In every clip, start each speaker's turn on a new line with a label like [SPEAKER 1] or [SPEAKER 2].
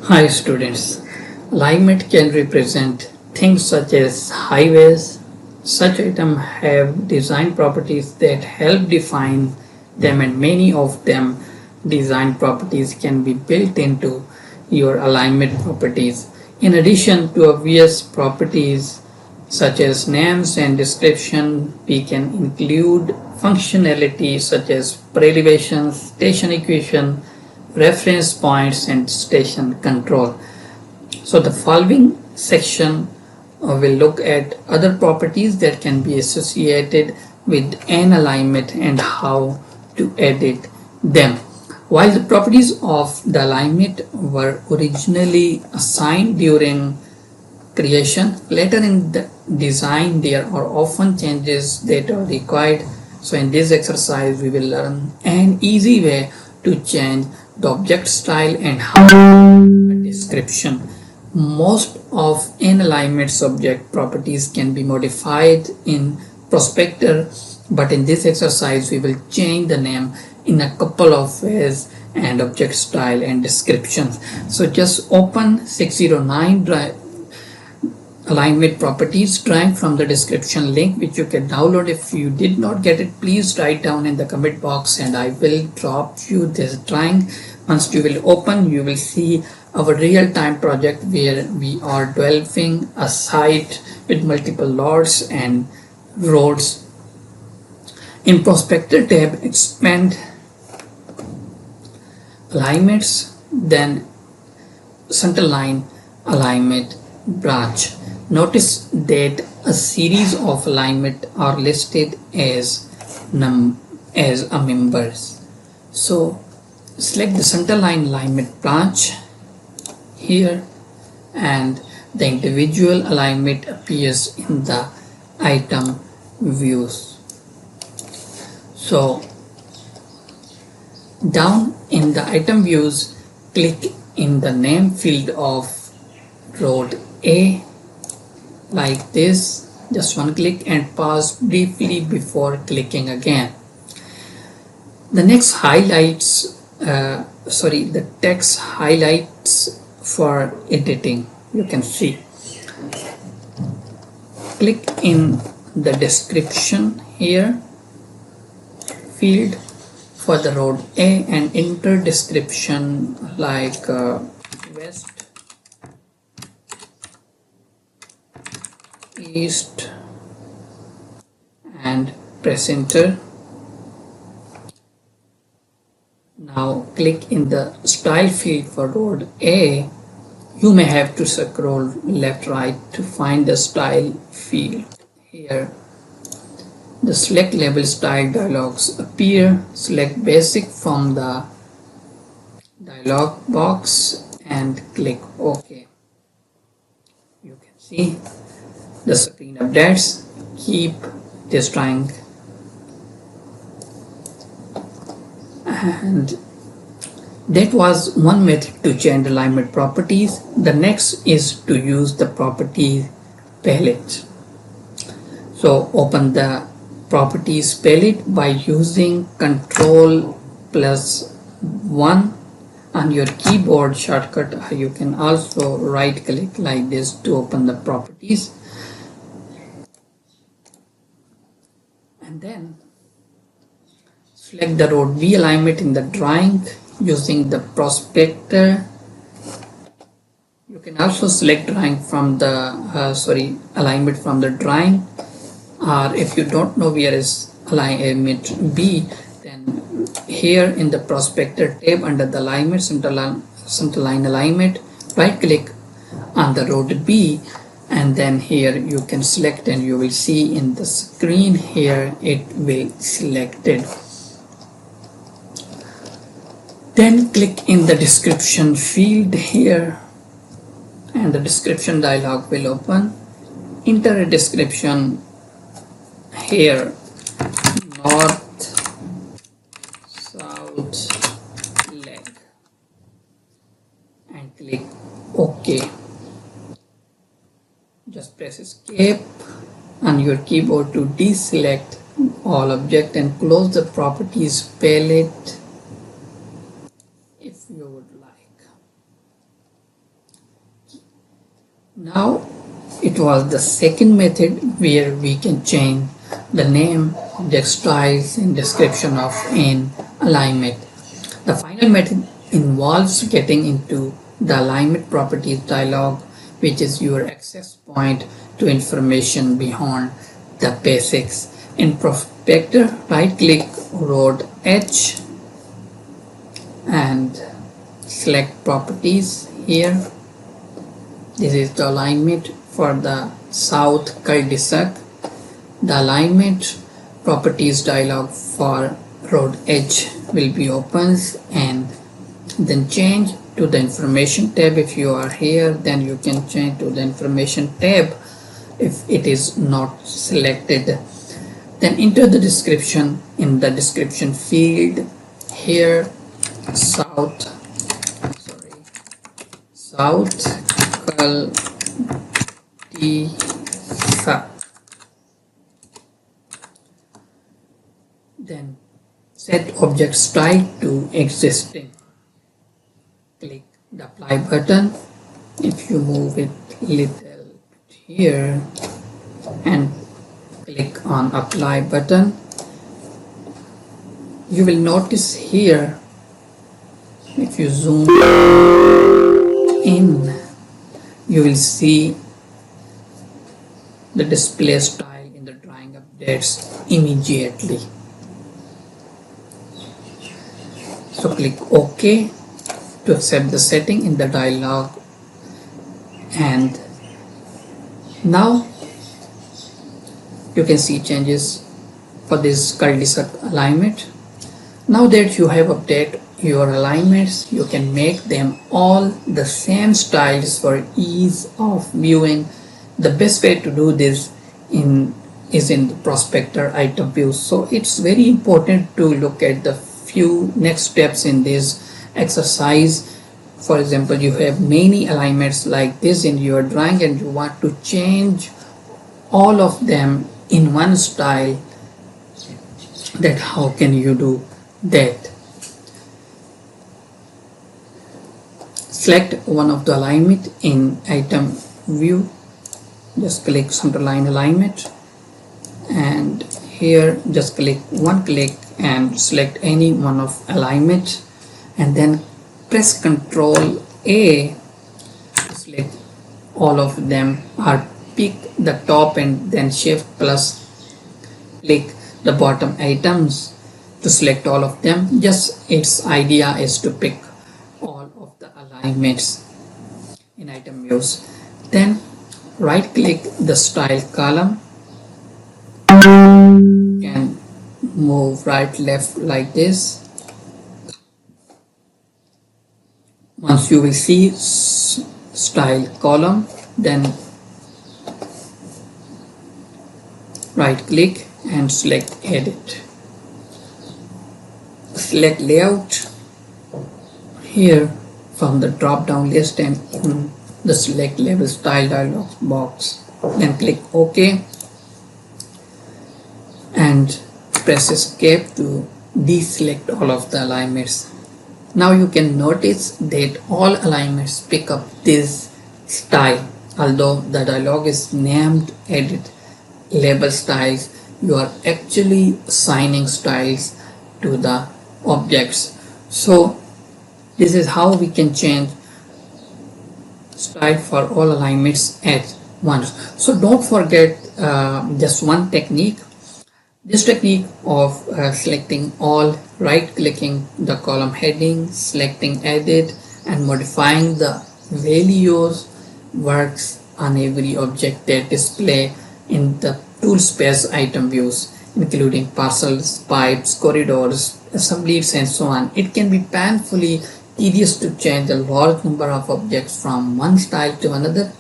[SPEAKER 1] Hi students, alignment can represent things such as highways. Such items have design properties that help define them, and many of them design properties can be built into your alignment properties. In addition to obvious properties such as names and description, we can include functionality such as pre-elevations, station equation, reference points, and station control. So the following section will look at other properties that can be associated with an alignment and how to edit them. While the properties of the alignment were originally assigned during creation, later in the design there are often changes that are required. So in this exercise we will learn an easy way to change the object style and how a description. Most of an alignment's object properties can be modified in Prospector, but in this exercise we will change the name in a couple of ways and object style and descriptions. So just open 609 alignment properties drawing from the description link, which you can download. If you did not get it, please write down in the comment box and I will drop you this drawing. Once you will open, you will see our real-time project where we are developing a site with multiple lots and roads. In Prospector tab, expand alignments, then center line alignment branch. Notice that a series of alignment are listed as a members. So select the center line alignment branch here, and the individual alignment appears in the item views. So down in the item views, click in the name field of road A like this, just one click, and pause briefly before clicking again. The next highlights the text highlights for editing, you can see. Click in the description here field for the road A and enter description like west, east, and press enter. Now click in the style field for road A. You may have to scroll left right to find the style field. Here the select label style dialogs appear. Select basic from the dialog box and click OK. You can see the screen updates. Keep this drawing, and that was one method to change alignment properties. The next is to use the property palette. So open the properties palette by using Ctrl+1 on your keyboard shortcut. You can also right click like this to open the properties, and then select the road B alignment in the drawing using the Prospector. You can also select drawing from the alignment from the drawing, or if you don't know where is alignment B, then here in the Prospector tab under the alignment, center line alignment, right click on the road B, and then here you can select, and you will see in the screen here it will selected. Then click in the description field here, and the description dialog will open. Enter a description here, north, south leg, and click OK. Just press escape on your keyboard to deselect all object and close the properties palette if you would like. Now it was the second method where we can change the name, object styles and description of an alignment. The final method involves getting into the alignment properties dialog, which is your access point to information beyond the basics. In Prospector, right click Road Edge and select properties here. This is the alignment for the south cul-de-sac. The alignment properties dialog for road edge will be opened, and then change to the information tab. If you are here, then you can change to the information tab if it is not selected. Then enter the description in the description field here, south cul-de-sac. Then set object style to existing. Click the apply button. If you move it little here and click on apply button, you will notice here, if you zoom in, you will see the display style in the drawing updates immediately. So click OK to accept the setting in the dialog, and now you can see changes for this cul-de-sac alignment. Now that you have updated your alignments, you can make them all the same styles for ease of viewing. The best way to do this is in the prospector item view. So it's very important to look at the few next steps in this exercise. For example, you have many alignments like this in your drawing and you want to change all of them in one style. That how can you do that? Select one of the alignment in item view, just click centerline alignment, and here just click and select any one of alignment, and then press Ctrl A to select all of them, or pick the top and then Shift plus click the bottom items to select all of them. Just its idea is to pick all of the alignments in item views. Then right click the style column, and move right left like this. Once you will see style column, then right click and select edit. Select layout here from the drop down list and in the select label style dialog box. Then click OK and press escape to deselect all of the alignments. Now you can notice that all alignments pick up this style. Although the dialog is named edit label styles, you are actually assigning styles to the objects. So this is how we can change style for all alignments at once. So don't forget just one technique. This technique of selecting all, right clicking the column heading, selecting edit and modifying the values works on every object that display in the tool space item views, including parcels, pipes, corridors, assemblies and so on. It can be painfully tedious to change a large number of objects from one style to another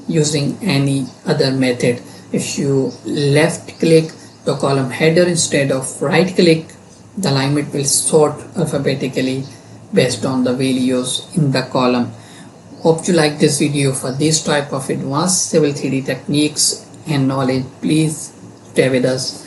[SPEAKER 1] using any other method. If you left click the column header instead of right click, the alignment will sort alphabetically based on the values in the column. Hope you like this video. For this type of advanced civil 3D techniques and knowledge, please stay with us.